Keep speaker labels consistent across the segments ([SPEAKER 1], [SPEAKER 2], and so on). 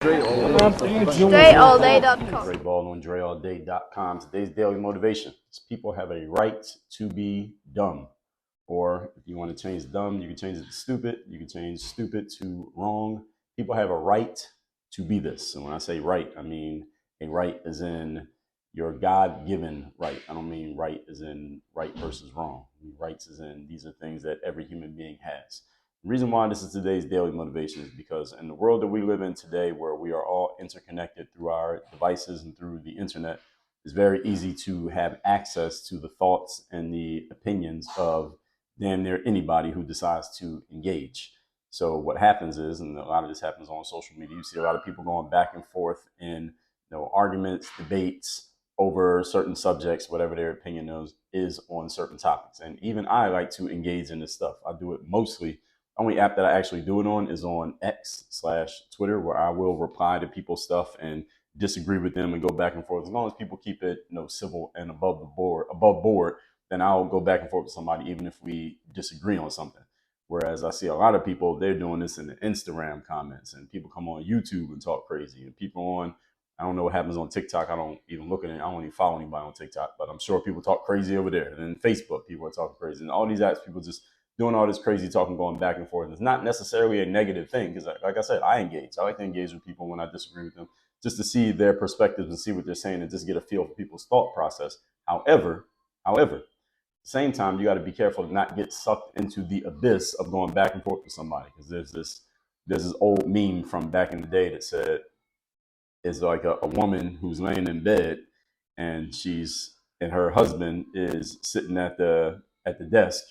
[SPEAKER 1] DreAllDay.com.
[SPEAKER 2] Dre Baldwin, DreAllDay.com. Today's daily motivation is people have a right to be dumb. Or if you want to change dumb, you can change it to stupid. You can change stupid to wrong. People have a right to be this. And when I say right, I mean a right as in your God-given right. I don't mean right as in right versus wrong. I mean rights as in these are things that every human being has. The reason why this is today's daily motivation is because in the world that we live in today, where we are all interconnected through our devices and through the internet, it's very easy to have access to the thoughts and the opinions of damn near anybody who decides to engage. So what happens is, and a lot of this happens on social media, you see a lot of people going back and forth in arguments, debates over certain subjects, whatever their opinion is on certain topics. And even I like to engage in this stuff. I do it mostly. Only app that I actually do it on is on X/Twitter, where I will reply to people's stuff and disagree with them and go back and forth. As long as people keep it, civil and above board, then I'll go back and forth with somebody, even if we disagree on something. Whereas I see a lot of people, they're doing this in the Instagram comments, and people come on YouTube and talk crazy, and people on, I don't know what happens on TikTok. I don't even look at it. I don't even follow anybody on TikTok, but I'm sure people talk crazy over there. And then Facebook, people are talking crazy. And all these apps, people just doing all this crazy talking, going back and forth. It's not necessarily a negative thing because, like I said, I engage. I like to engage with people when I disagree with them, just to see their perspectives and see what they're saying and just get a feel for people's thought process. However, at the same time, you got to be careful to not get sucked into the abyss of going back and forth with somebody, because there's this old meme from back in the day that said it's like a woman who's laying in bed and her husband is sitting at the desk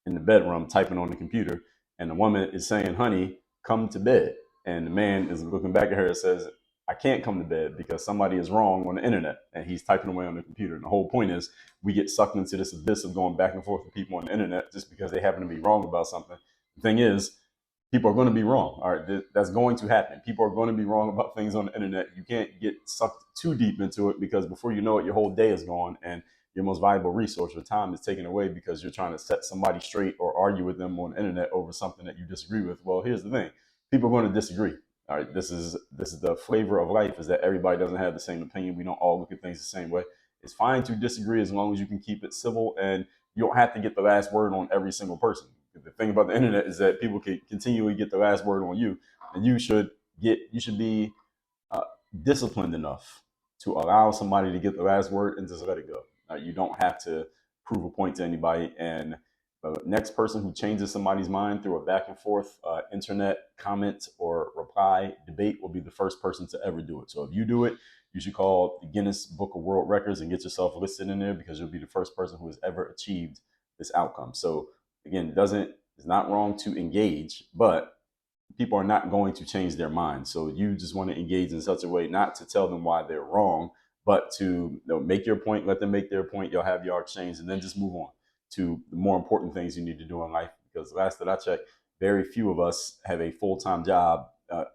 [SPEAKER 2] in the bedroom typing on the computer, and the woman is saying, "Honey, come to bed." And the man is looking back at her and says, "I can't come to bed because somebody is wrong on the internet," and he's typing away on the computer. And the whole point is we get sucked into this abyss of going back and forth with people on the internet just because they happen to be wrong about something. The thing is, people are going to be wrong. All right, that's going to happen. People are going to be wrong about things on the internet. You can't get sucked too deep into it, because before you know it, your whole day is gone and your most valuable resource, your time, is taken away because you're trying to set somebody straight or argue with them on the internet over something that you disagree with. Well, here's the thing: people are going to disagree. All right, this is the flavor of life, is that everybody doesn't have the same opinion. We don't all look at things the same way. It's fine to disagree as long as you can keep it civil, and you don't have to get the last word on every single person. The thing about the internet is that people can continually get the last word on you, and you should be disciplined enough to allow somebody to get the last word and just let it go. You don't have to prove a point to anybody. And the next person who changes somebody's mind through a back and forth internet comment or reply debate will be the first person to ever do it. So if you do it, you should call the Guinness Book of World Records and get yourself listed in there, because you'll be the first person who has ever achieved this outcome. So again, it's not wrong to engage, but people are not going to change their minds. So you just want to engage in such a way not to tell them why they're wrong, but to make your point, let them make their point. You'll have your exchange, and then just move on to the more important things you need to do in life. Because last that I checked, very few of us have a full-time job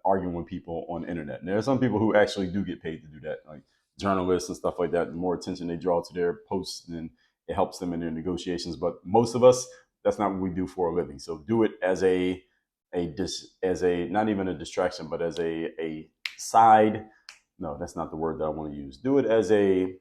[SPEAKER 2] arguing with people on the internet. And there are some people who actually do get paid to do that, like journalists and stuff like that. The more attention they draw to their posts, then it helps them in their negotiations. But most of us, that's not what we do for a living. So do it as a not even a distraction, but as a side. No, that's not the word that I want to use. Do it as a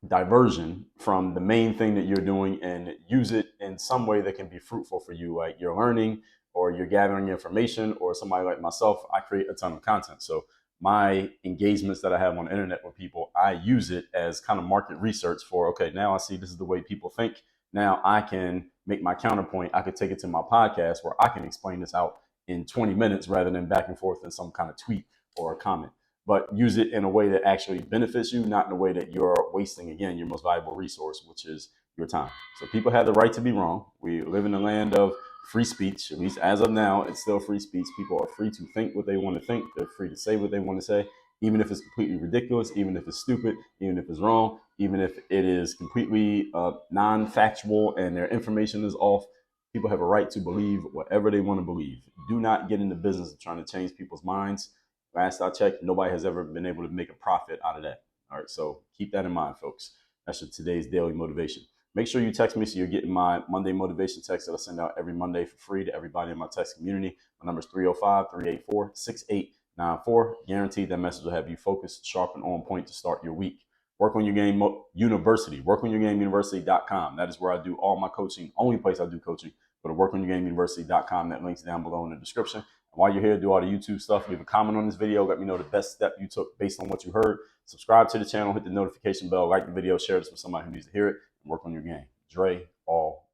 [SPEAKER 2] diversion from the main thing that you're doing, and use it in some way that can be fruitful for you, like you're learning or you're gathering information. Or somebody like myself, I create a ton of content. So my engagements that I have on the internet with people, I use it as kind of market research for, okay, now I see this is the way people think. Now I can make my counterpoint. I could take it to my podcast where I can explain this out in 20 minutes rather than back and forth in some kind of tweet or a comment. But use it in a way that actually benefits you, not in a way that you're wasting, again, your most valuable resource, which is your time. So people have the right to be wrong. We live in a land of free speech. At least as of now, it's still free speech. People are free to think what they want to think. They're free to say what they want to say, even if it's completely ridiculous, even if it's stupid, even if it's wrong, even if it is completely non-factual and their information is off. People have a right to believe whatever they want to believe. Do not get in the business of trying to change people's minds. Last I checked, nobody has ever been able to make a profit out of that. All right, so keep that in mind, folks. That's today's daily motivation. Make sure you text me so you're getting my Monday motivation text that I send out every Monday for free to everybody in my text community. My number is 305-384-68 994. Guaranteed that message will have you focused, sharp, and on point to start your week. Work on Your Game University. WorkOnYourGameUniversity.com. That is where I do all my coaching. Only place I do coaching. Go to WorkOnYourGameUniversity.com. That link's down below in the description. And while you're here, do all the YouTube stuff. Leave a comment on this video. Let me know the best step you took based on what you heard. Subscribe to the channel. Hit the notification bell. Like the video. Share this with somebody who needs to hear it. And work on your game. Dre, all